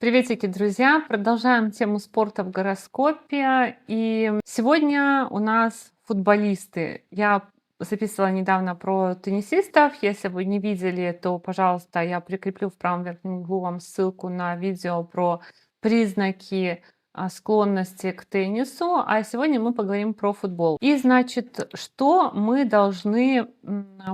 Приветики, друзья! Продолжаем тему спорта в гороскопе. И сегодня у нас футболисты. Я записывала недавно про теннисистов. Если вы не видели, то, пожалуйста, я прикреплю в правом верхнем углу вам ссылку на видео про признаки склонности к теннису. А сегодня мы поговорим про футбол. И, значит, что мы должны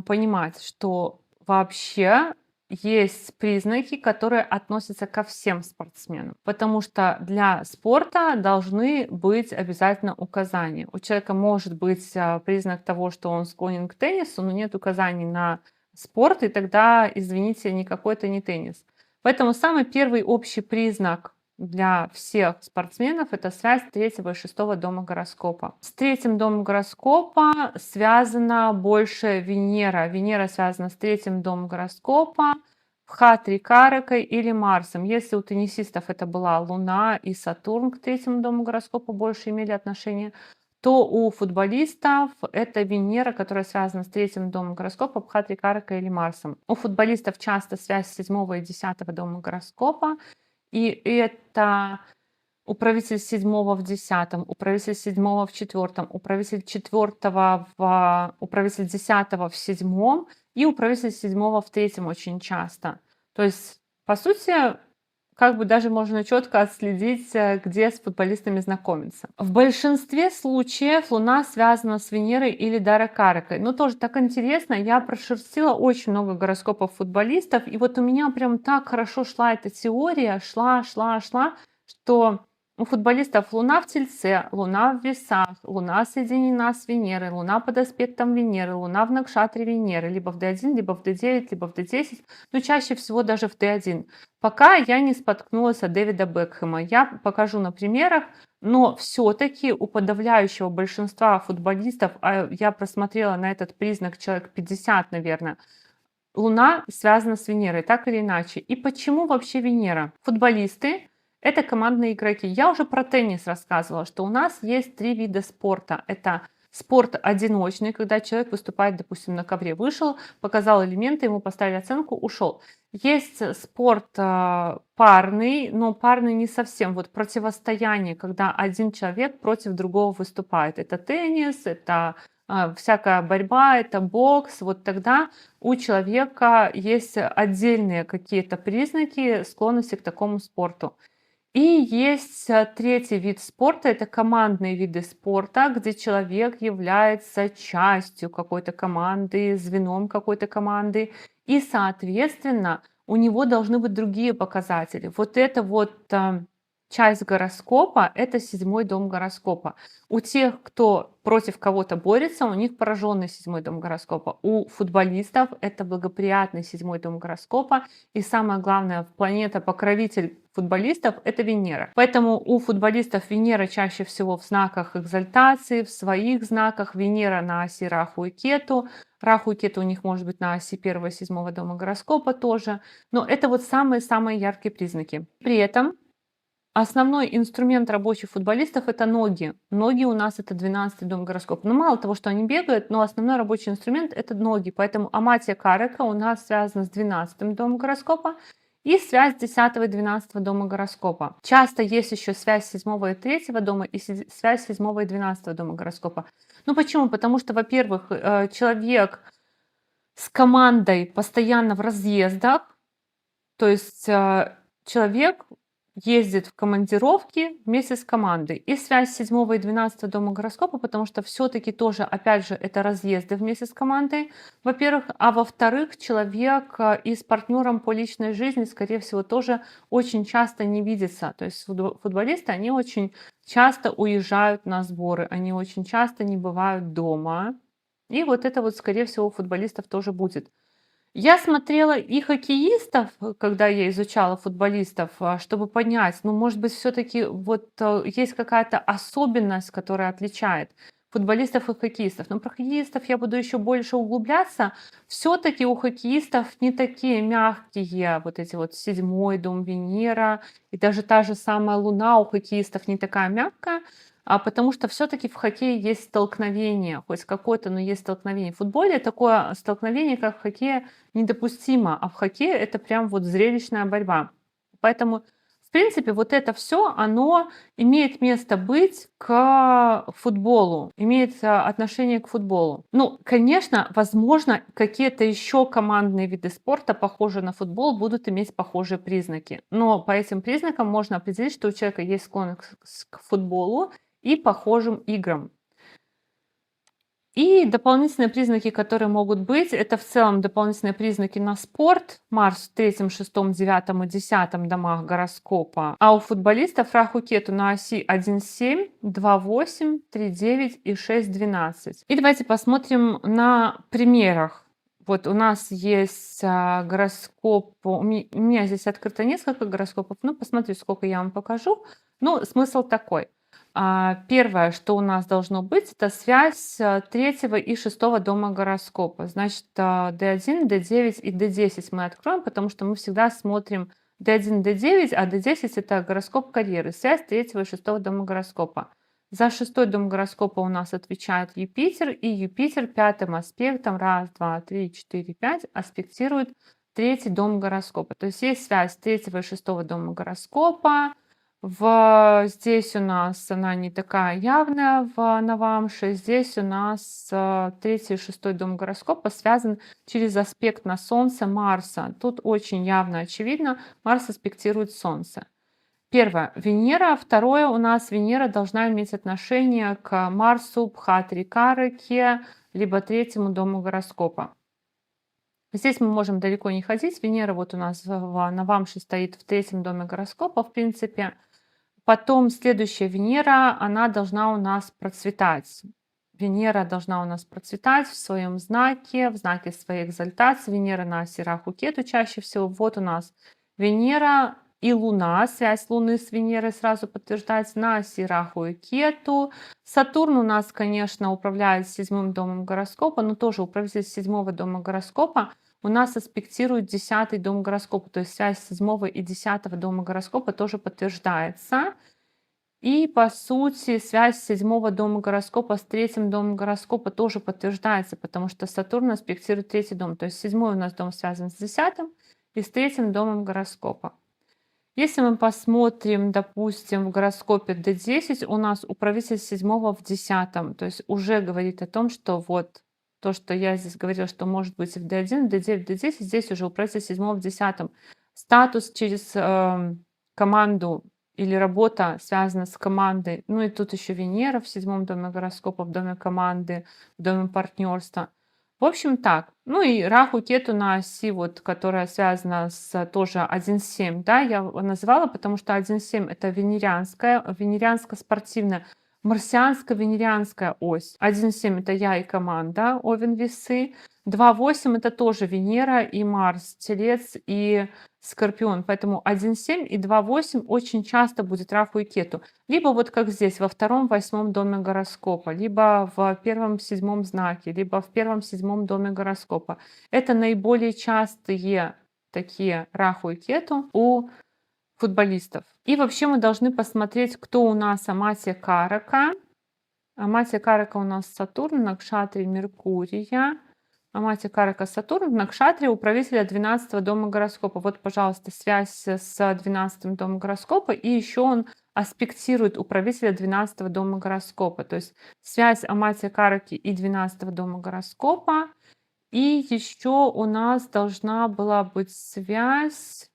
понимать, что вообще есть признаки, которые относятся ко всем спортсменам, потому что для спорта должны быть обязательно указания. У человека может быть признак того, что он склонен к теннису, но нет указаний на спорт, и тогда, извините, никакой это не теннис. Поэтому самый первый общий признак для всех спортсменов — это связь третьего и шестого дома гороскопа. С третьим домом гороскопа связана больше Венера. Венера связана с третьим домом гороскопа, Бхатрикаракой или Марсом. Если у теннисистов это была Луна и Сатурн к третьему дому гороскопа больше имели отношение, то у футболистов это Венера, которая связана с третьим домом гороскопа, Бхатрикаракой или Марсом. У футболистов часто связь седьмого и десятого дома гороскопа. И это управитель седьмого в десятом, управитель седьмого в четвертом, управитель четвертого управитель десятого в седьмом и управитель седьмого в третьем очень часто. То есть, по сути, как бы даже можно четко отследить, где с футболистами знакомиться. В большинстве случаев Луна связана с Венерой или Даракаракой. Но тоже так интересно, я прошерстила очень много гороскопов футболистов, и вот у меня прям так хорошо шла эта теория, шла, что у футболистов Луна в Тельце, Луна в Весах, Луна соединена с Венерой, Луна под аспектом Венеры, Луна в Накшатре Венеры, либо в D1, либо в D9, либо в D10, но чаще всего даже в D1. Пока я не споткнулась от Дэвида Бекхэма. Я покажу на примерах, но все-таки у подавляющего большинства футболистов, а я просмотрела на этот признак человек 50, наверное, Луна связана с Венерой, так или иначе. И почему вообще Венера? Футболисты — это командные игроки. Я уже про теннис рассказывала, что у нас есть три вида спорта. Это спорт одиночный, когда человек выступает, допустим, на ковре. Вышел, показал элементы, ему поставили оценку, ушел. Есть спорт парный, но парный не совсем. Вот противостояние, когда один человек против другого выступает. Это теннис, это всякая борьба, это бокс. Вот тогда у человека есть отдельные какие-то признаки склонности к такому спорту. И есть третий вид спорта — это командные виды спорта, где человек является частью какой-то команды, звеном какой-то команды, и, соответственно, у него должны быть другие показатели. Вот это вот часть гороскопа — это седьмой дом гороскопа. У тех, кто против кого-то борется, у них пораженный седьмой дом гороскопа. У футболистов это благоприятный седьмой дом гороскопа. И самое главное, планета-покровитель футболистов — это Венера. Поэтому у футболистов Венера чаще всего в знаках экзальтации, в своих знаках. Венера на оси Раху и Кету. Раху и Кету у них может быть на оси первого и седьмого дома гороскопа тоже. Но это вот самые-самые яркие признаки. При этом основной инструмент рабочих футболистов — это ноги. Ноги у нас — это 12-й дом гороскопа. Но мало того, что они бегают, но основной рабочий инструмент — это ноги. Поэтому Аматия Карака у нас связана с 12-м домом гороскопа и связь 10 и 12 дома гороскопа. Часто есть еще связь 7 и 3 дома и связь 7 и 12 дома гороскопа. Ну почему? Потому что, во-первых, человек с командой постоянно в разъездах, то есть человек ездит в командировки вместе с командой. И связь 7 и 12 дома гороскопа, потому что все-таки тоже, опять же, это разъезды вместе с командой, во-первых. А во-вторых, человек и с партнером по личной жизни, скорее всего, тоже очень часто не видится. То есть футболисты, они очень часто уезжают на сборы, они очень часто не бывают дома. И вот это вот, скорее всего, у футболистов тоже будет. Я смотрела и хоккеистов, когда я изучала футболистов, чтобы понять, ну, может быть, все-таки вот есть какая-то особенность, которая отличает футболистов и хоккеистов. Но про хоккеистов я буду еще больше углубляться. Все-таки у хоккеистов не такие мягкие, вот эти вот седьмой дом Венера, и даже та же самая Луна у хоккеистов не такая мягкая. Потому что все-таки в хоккее есть столкновение, хоть какое-то, но есть столкновение. В футболе такое столкновение, как в хоккее, недопустимо, а в хоккее это прям вот зрелищная борьба. Поэтому в принципе, вот это все, оно имеет место быть к футболу, имеет отношение к футболу. Ну, конечно, возможно, какие-то еще командные виды спорта, похожие на футбол, будут иметь похожие признаки. Но по этим признакам можно определить, что у человека есть склонность к футболу и похожим играм. И дополнительные признаки, которые могут быть, это в целом дополнительные признаки на спорт. Марс в третьем, шестом, девятом и десятом домах гороскопа. А у футболистов Раху Кету на оси 1,7, 2,8, 3,9 и 6,12. И давайте посмотрим на примерах. Вот у нас есть гороскоп, у меня здесь открыто несколько гороскопов, ну посмотрите, сколько я вам покажу. Ну, смысл такой. Первое, что у нас должно быть, это связь третьего и шестого дома гороскопа. Значит, D1, D9 и D10 мы откроем, потому что мы всегда смотрим D1, D9, а D10 это гороскоп карьеры, связь третьего и шестого дома гороскопа. За шестой дом гороскопа у нас отвечает Юпитер, и Юпитер пятым аспектом, раз, два, три, четыре, пять, аспектирует третий дом гороскопа. То есть есть связь третьего и шестого дома гороскопа. Здесь у нас она не такая явная в Навамше. Здесь у нас третий и шестой дом гороскопа связан через аспект на Солнце Марса. Тут очень явно очевидно, Марс аспектирует Солнце. Первое — Венера. Второе — у нас Венера должна иметь отношение к Марсу, Бхатри Караке, либо третьему дому гороскопа. Здесь мы можем далеко не ходить. Венера вот у нас в Навамше стоит в третьем доме гороскопа, в принципе. Потом следующая Венера, она должна у нас процветать. Венера должна у нас процветать в своем знаке, в знаке своей экзальтации. Венера на оси Раху Кету чаще всего. Вот у нас Венера и Луна, связь Луны с Венерой сразу подтверждается на оси Раху и Кету. Сатурн у нас, конечно, управляет седьмым домом гороскопа, но тоже управитель седьмого дома гороскопа у нас аспектирует 10-й дом гороскопа, то есть связь 7 и 10 дома гороскопа тоже подтверждается. И по сути связь 7 дома гороскопа с третьим домом гороскопа тоже подтверждается, потому что Сатурн аспектирует третий дом. То есть 7 у нас дом связан с 10 и с третьим домом гороскопа. Если мы посмотрим, допустим, в гороскопе D10, у нас управитель 7 в 10, то есть уже говорит о том, что вот то, что я здесь говорила, что может быть в D1, D9, D10, здесь уже управитель 7 в 10. Статус через команду или работа связана с командой. Ну и тут еще Венера в 7 доме гороскопа, в доме команды, в доме партнерства. В общем, так. Ну и Раху Кету на оси, вот, которая связана с тоже 1,7, да, я называла, потому что 1,7 это венерианская, венерианско-спортивная, марсианско-венерианская ось. 1,7 это я и команда, Овен Весы. 2,8 это тоже Венера и Марс, Телец и Скорпион. Поэтому 1,7 и 2,8 очень часто будет Раху и Кету. Либо вот как здесь, во втором, восьмом доме гороскопа, либо в первом, седьмом знаке, либо в первом, седьмом доме гороскопа. Это наиболее частые такие Раху и Кету у футболистов. И вообще мы должны посмотреть, кто у нас Аматия Карака. Аматия Карака у нас Сатурн, Накшатри Меркурия. Аматия Карака Сатурн в Накшатре управителя 12 дома гороскопа. Вот, пожалуйста, связь с 12 домом гороскопа. И еще он аспектирует управителя 12 дома гороскопа. То есть связь Аматия Караки и 12 дома гороскопа. И еще у нас должна была быть связь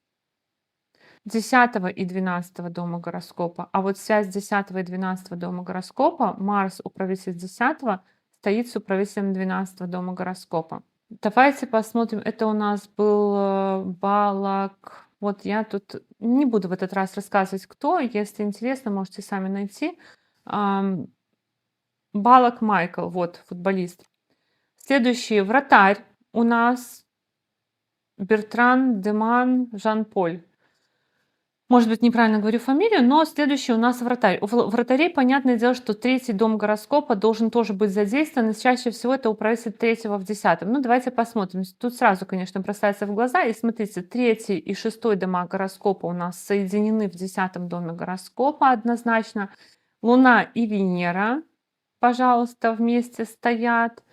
10 и 12 дома гороскопа. А вот связь 10 и 12 дома гороскопа, Марс, управитель 10, стоит с управителем 12 дома гороскопа. Давайте посмотрим. Это у нас был Балак. Вот я тут не буду в этот раз рассказывать, кто. Если интересно, можете сами найти. Балак Майкл, вот, футболист. Следующий вратарь у нас Бертран Деман Жан-Поль. Может быть, неправильно говорю фамилию, но следующий у нас вратарь. У вратарей, понятное дело, что третий дом гороскопа должен тоже быть задействован, и чаще всего это управитель третьего в 10. Ну, давайте посмотрим. Тут сразу, конечно, бросается в глаза. И смотрите, третий и шестой дома гороскопа у нас соединены в 10 доме гороскопа однозначно. Луна и Венера, пожалуйста, вместе стоят.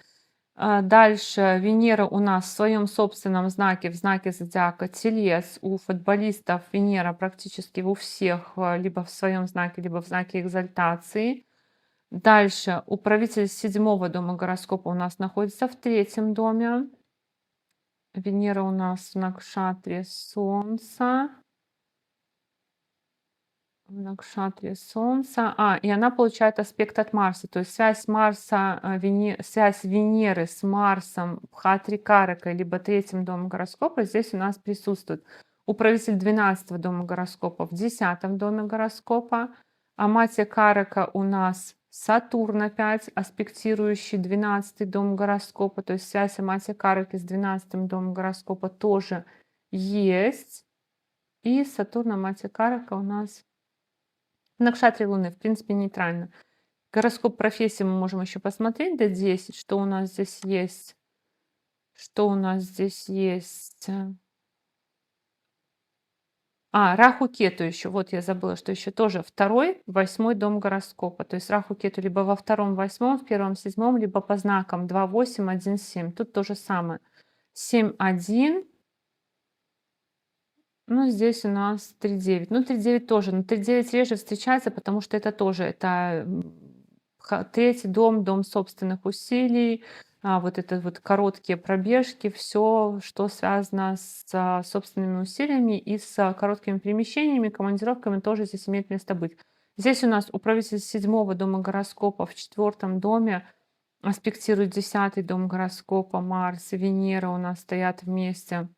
Дальше Венера у нас в своем собственном знаке, в знаке зодиака Телец. У футболистов Венера практически у всех либо в своем знаке, либо в знаке экзальтации. Дальше управитель седьмого дома гороскопа у нас находится в третьем доме. Венера у нас в накшатре Солнца. В накшатре Солнца. И она получает аспект от Марса. То есть связь Марса, связь Венеры с Марсом, Бхатри Каракой, либо третьим домом гороскопа здесь у нас присутствует. Управитель 12 дома гороскопа в 10 доме гороскопа. А Матья Карака у нас Сатурн опять, аспектирующий 12 дом гороскопа. То есть связь Матья Караки с 12 домом гороскопа тоже есть. И Сатурн, Матья Карака у нас в накшатре Луны, в принципе, нейтрально. Гороскоп профессии мы можем еще посмотреть до 10, что у нас здесь есть. Что у нас здесь есть? Раху Кету еще. Вот я забыла, что еще тоже второй, 8 дом гороскопа. То есть Раху Кету либо во втором, восьмом, в первом, седьмом, либо по знакам 2, 8, 1, 7. Тут то же самое. 7, 1. Ну, здесь у нас 3,9. Ну, 3,9 тоже. Но 3,9 реже встречается, потому что это тоже это третий дом, дом собственных усилий, вот это вот короткие пробежки, все, что связано с собственными усилиями и с короткими перемещениями, командировками, тоже здесь имеет место быть. Здесь у нас управитель седьмого дома гороскопа в четвертом доме аспектирует 10-й дом гороскопа, Марс и Венера у нас стоят вместе.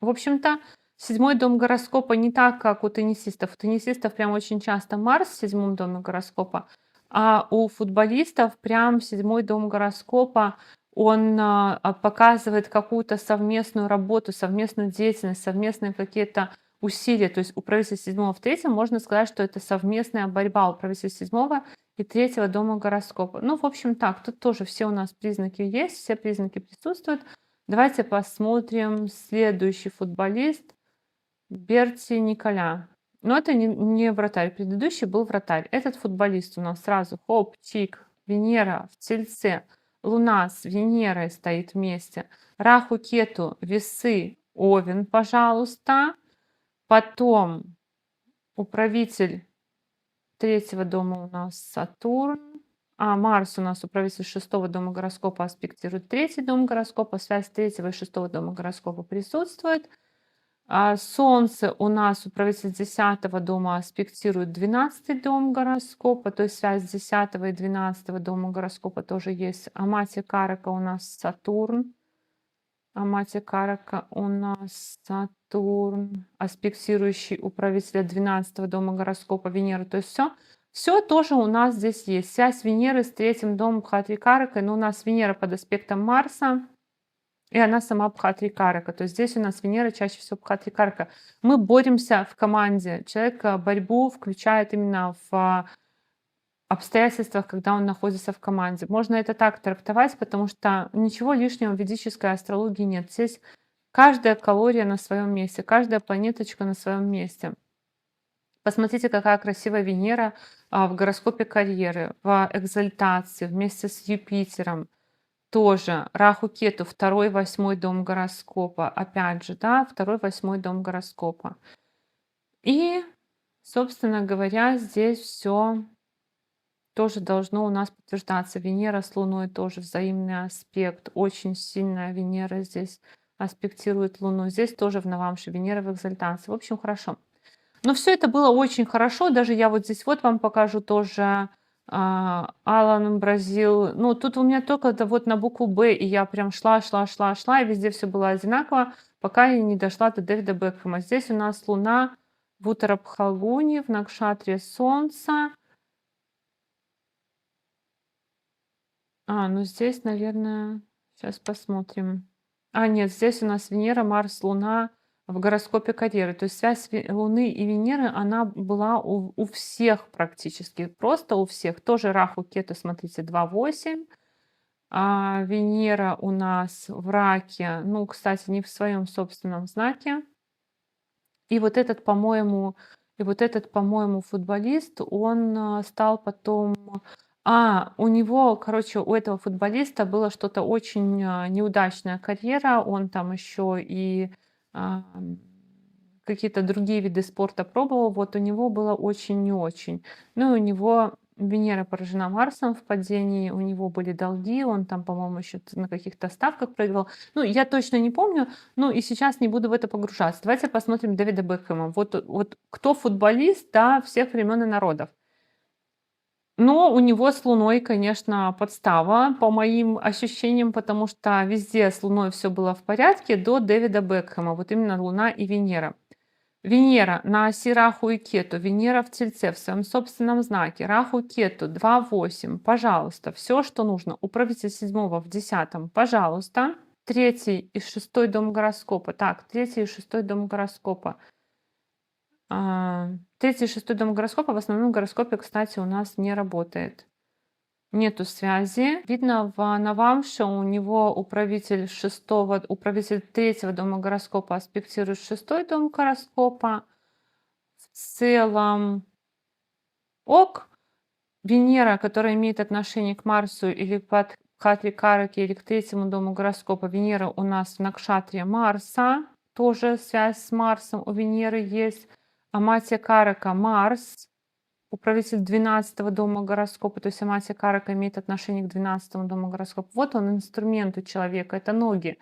В общем-то, седьмой дом гороскопа не так, как у теннисистов. У теннисистов прям очень часто Марс в седьмом доме гороскопа, а у футболистов прям седьмой дом гороскопа, он показывает какую-то совместную работу, совместную деятельность, совместные какие-то усилия. То есть у правителя седьмого в третьем можно сказать, что это совместная борьба у правителя седьмого и третьего дома гороскопа. Ну, в общем, так, тут тоже все у нас признаки есть, все признаки присутствуют. Давайте посмотрим следующий футболист Берти Николя. Но это не вратарь. Предыдущий был вратарь. Этот футболист у нас сразу хоп, чик, Венера в Тельце, Луна с Венерой стоит вместе, Раху, Кету, Весы, Овен, пожалуйста. Потом управитель третьего дома у нас Сатурн. Марс у нас управитель шестого дома гороскопа аспектирует третий дом гороскопа. Связь третьего и шестого дома гороскопа присутствует. Солнце у нас управитель 10 дома аспектирует 12 дом гороскопа. То есть связь 10 и 12 дома гороскопа тоже есть. Матья Карака у нас Сатурн. Матья Карака у нас Сатурн, аспектирующий управителя 12 дома гороскопа Венеры. То есть все тоже у нас здесь есть. Связь Венеры с третьим домом Бхатри Каракой. Но у нас Венера под аспектом Марса, и она сама Бхатри Карака. То есть здесь у нас Венера чаще всего Бхатри Карака. Мы боремся в команде. Человек борьбу включает именно в обстоятельствах, когда он находится в команде. Можно это так трактовать, потому что ничего лишнего в ведической астрологии нет. Здесь каждая калория на своем месте, каждая планеточка на своем месте. Посмотрите, какая красивая Венера в гороскопе карьеры, в экзальтации вместе с Юпитером. Тоже Раху Кету, второй, 8 дом гороскопа. Опять же, да, второй, 8 дом гороскопа. И, собственно говоря, здесь все тоже должно у нас подтверждаться. Венера с Луной тоже взаимный аспект. Очень сильная Венера здесь аспектирует Луну. Здесь тоже в Навамше Венера в экзальтации. В общем, хорошо. Но все это было очень хорошо. Даже я вот здесь вот вам покажу тоже Алан Бразил. Ну, тут у меня только вот на букву Б, и я прям шла, и везде все было одинаково, пока я не дошла до Дэвида Бекхэма. Здесь у нас Луна в Уттара-Бхалгуни, в Накшатре Солнца. Ну здесь, наверное, сейчас посмотрим. Нет, здесь у нас Венера, Марс, Луна в гороскопе карьеры. То есть связь Луны и Венеры, она была у всех практически, просто у всех. Тоже Раху, Кету, смотрите, 2,8. Венера у нас в Раке, ну, кстати, не в своем собственном знаке. И вот этот, по-моему, футболист, он стал потом У него, короче, у этого футболиста было что-то очень неудачная карьера. Он там еще и ам, какие-то другие виды спорта пробовал. Вот у него было очень не очень. Ну, и у него Венера поражена Марсом в падении, у него были долги, он там, по-моему, еще на каких-то ставках проиграл. Ну, я точно не помню, ну и сейчас не буду в это погружаться. Давайте посмотрим Дэвида Бекхэма. Вот кто футболист, да, всех времен и народов. Но у него с Луной, конечно, подстава, по моим ощущениям, потому что везде с Луной все было в порядке до Дэвида Бекхэма. Вот именно Луна и Венера. Венера на оси Раху и Кету, Венера в Тельце, в своем собственном знаке, Раху, Кету, 2,8, пожалуйста, все, что нужно. Управитель седьмого в 10, пожалуйста. Третий и шестой дом гороскопа. Так, третий и шестой дом гороскопа. Третий и шестой дом гороскопа в основном гороскопе, кстати, у нас не работает. Нету связи. Видно, в Навамше у него управитель третьего дома гороскопа аспектирует шестой дом гороскопа. В целом ок. Венера, которая имеет отношение к Марсу или под Хатри Караки, или к третьему дому гороскопа, Венера у нас в Накшатре Марса, тоже связь с Марсом у Венеры есть. Аматия Карака Марс, управитель 12 дома гороскопа, то есть Аматия Карака имеет отношение к 12 дому гороскопа. Вот он инструмент у человека, это ноги.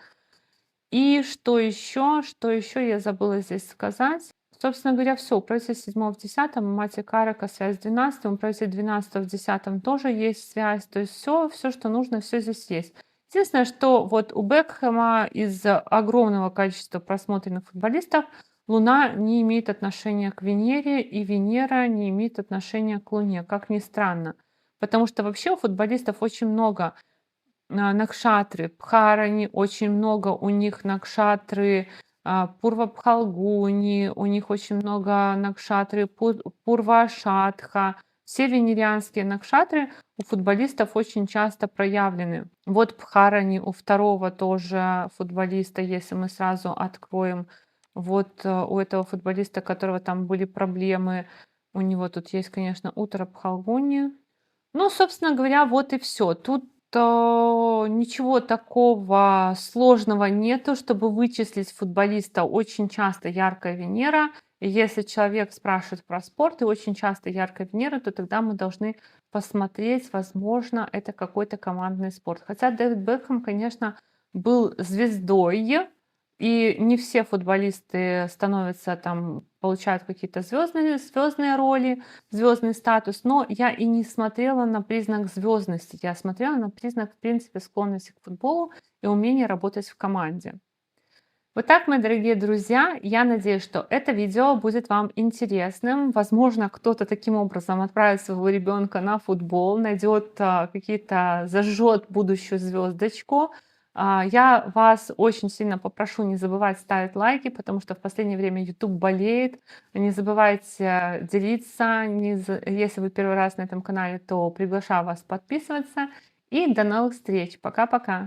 И что еще? Что еще я забыла здесь сказать? Собственно говоря, все. Управитель 7 в 10, Аматия Карака, связь с 12, управитель 12 в 10 тоже есть связь. То есть все, что нужно, все здесь есть. Единственное, что вот у Бекхэма из-за огромного количества просмотренных футболистов Луна не имеет отношения к Венере, и Венера не имеет отношения к Луне, как ни странно. Потому что вообще у футболистов очень много накшатры, Бхарани, очень много у них накшатры, Пурва Бхалгуни, у них очень много накшатры, Пурвашатха. Все венерианские накшатры у футболистов очень часто проявлены. Вот Бхарани у второго тоже футболиста, если мы сразу откроем. Вот у этого футболиста, у которого там были проблемы, у него тут есть, конечно, Утра Бхалгуни. Ну, собственно говоря, вот и все. Тут ничего такого сложного нету, чтобы вычислить футболиста. Очень часто яркая Венера. И если человек спрашивает про спорт и очень часто яркая Венера, то тогда мы должны посмотреть, возможно, это какой-то командный спорт. Хотя Дэвид Бекхэм, конечно, был звездой, и не все футболисты становятся там, получают какие-то звездные роли, звездный статус, но я и не смотрела на признак звездности, я смотрела на признак, в принципе, склонности к футболу и умения работать в команде. Вот так, мои дорогие друзья, я надеюсь, что это видео будет вам интересным. Возможно, кто-то таким образом отправит своего ребенка на футбол, найдет какие-то, зажжет будущую звездочку. Я вас очень сильно попрошу не забывать ставить лайки, потому что в последнее время YouTube болеет. Не забывайте делиться. Если вы первый раз на этом канале, то приглашаю вас подписываться. И до новых встреч. Пока-пока.